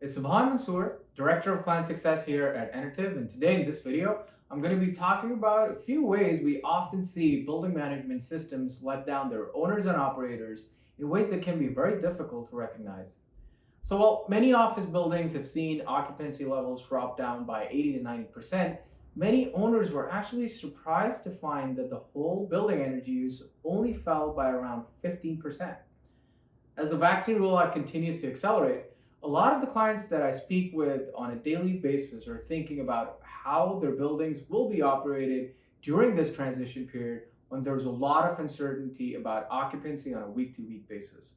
It's Subhan Mansoor, Director of Client Success here at Enitiv, and today in this video, I'm going to be talking about a few ways we often see building management systems let down their owners and operators in ways that can be very difficult to recognize. So while many office buildings have seen occupancy levels drop down by 80 to 90%, many owners were actually surprised to find that the whole building energy use only fell by around 15%. As the vaccine rollout continues to accelerate, a lot of the clients that I speak with on a daily basis are thinking about how their buildings will be operated during this transition period when there's a lot of uncertainty about occupancy on a week-to-week basis.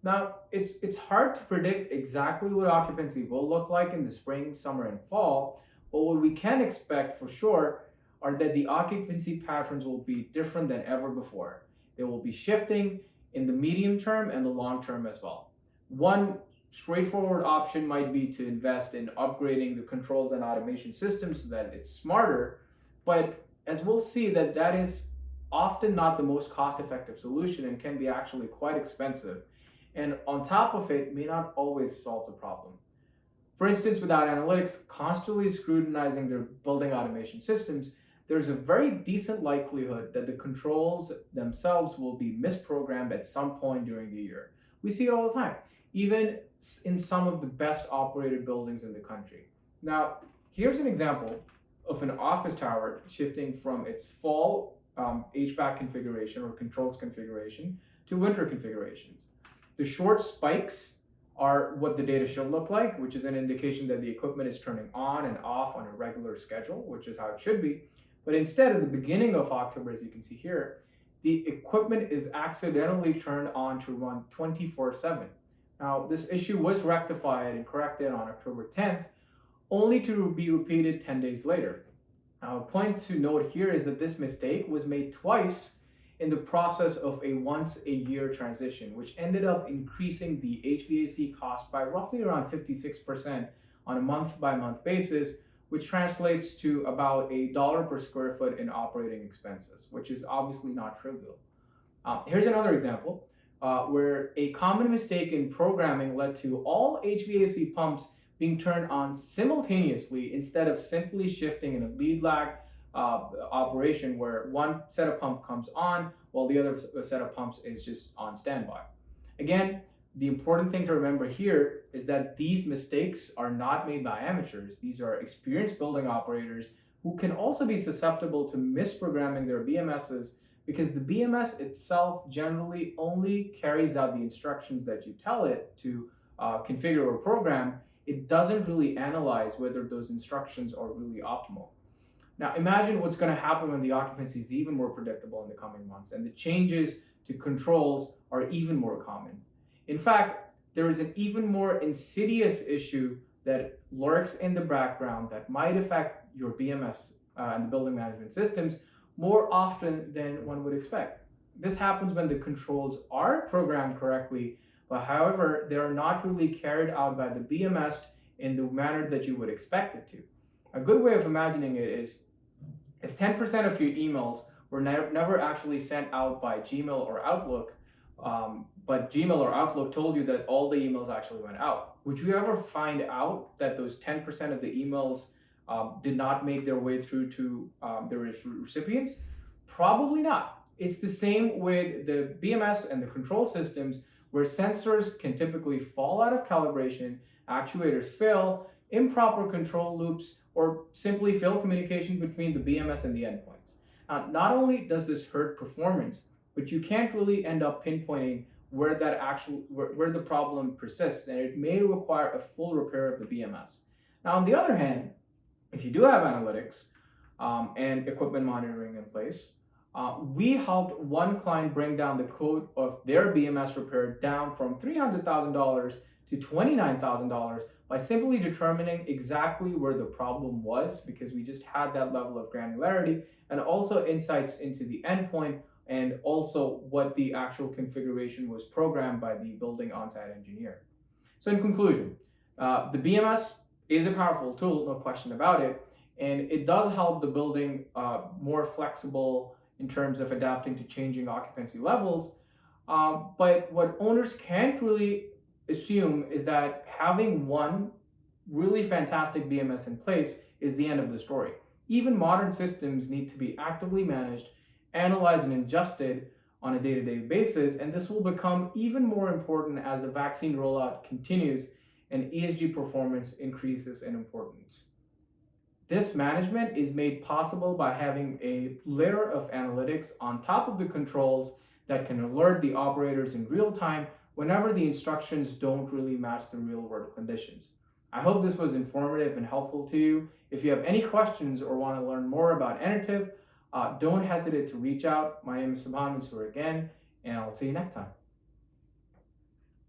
Now, it's hard to predict exactly what occupancy will look like in the spring, summer, and fall, but what we can expect for sure are that the occupancy patterns will be different than ever before. They will be shifting in the medium term and the long term as well. One straightforward option might be to invest in upgrading the controls and automation system so that it's smarter, but as we'll see that is often not the most cost-effective solution and can be actually quite expensive, and on top of it may not always solve the problem. For instance, without analytics constantly scrutinizing their building automation systems, there's a very decent likelihood that the controls themselves will be misprogrammed at some point during the year. We see it all the time, even in some of the best operated buildings in the country. Now, here's an example of an office tower shifting from its fall HVAC configuration or controls configuration to winter configurations. The short spikes are what the data should look like, which is an indication that the equipment is turning on and off on a regular schedule, which is how it should be. But instead, at the beginning of October, as you can see here, the equipment is accidentally turned on to run 24/7. Now, this issue was rectified and corrected on October 10th, only to be repeated 10 days later. Now, a point to note here is that this mistake was made twice in the process of a once-a-year transition, which ended up increasing the HVAC cost by roughly around 56% on a month-by-month basis, which translates to about $1 per square foot in operating expenses, which is obviously not trivial. Here's another example. Where a common mistake in programming led to all HVAC pumps being turned on simultaneously instead of simply shifting in a lead lag operation where one set of pump comes on while the other set of pumps is just on standby. Again, the important thing to remember here is that these mistakes are not made by amateurs. These are experienced building operators who can also be susceptible to misprogramming their BMSs because the BMS itself generally only carries out the instructions that you tell it to configure or program. It doesn't really analyze whether those instructions are really optimal. Now imagine what's going to happen when the occupancy is even more predictable in the coming months and the changes to controls are even more common. In fact, there is an even more insidious issue that lurks in the background that might affect your BMS and the building management systems more often than one would expect. This happens when the controls are programmed correctly, but however, they are not really carried out by the BMS in the manner that you would expect it to. A good way of imagining it is if 10% of your emails were never actually sent out by Gmail or Outlook, but Gmail or Outlook told you that all the emails actually went out, would you ever find out that those 10% of the emails did not make their way through to their recipients? Probably not. It's the same with the BMS and the control systems where sensors can typically fall out of calibration, actuators fail, improper control loops, or simply fail communication between the BMS and the endpoints. Not only does this hurt performance, but you can't really end up pinpointing where the problem persists, and it may require a full repair of the BMS. Now, on the other hand, if you do have analytics and equipment monitoring in place, we helped one client bring down the cost of their BMS repair down from $300,000 to $29,000 by simply determining exactly where the problem was, because we just had that level of granularity and also insights into the endpoint and also what the actual configuration was programmed by the building on-site engineer. So in conclusion, the BMS is a powerful tool, no question about it, and it does help the building more flexible in terms of adapting to changing occupancy levels. But what owners can't really assume is that having one really fantastic BMS in place is the end of the story. Even modern systems need to be actively managed, analyzed, and adjusted on a day-to-day basis, and this will become even more important as the vaccine rollout continues and ESG performance increases in importance. This management is made possible by having a layer of analytics on top of the controls that can alert the operators in real time whenever the instructions don't really match the real world conditions. I hope this was informative and helpful to you. If you have any questions or want to learn more about Anativ, don't hesitate to reach out. My name is Subhan Mansoor again, and I'll see you next time.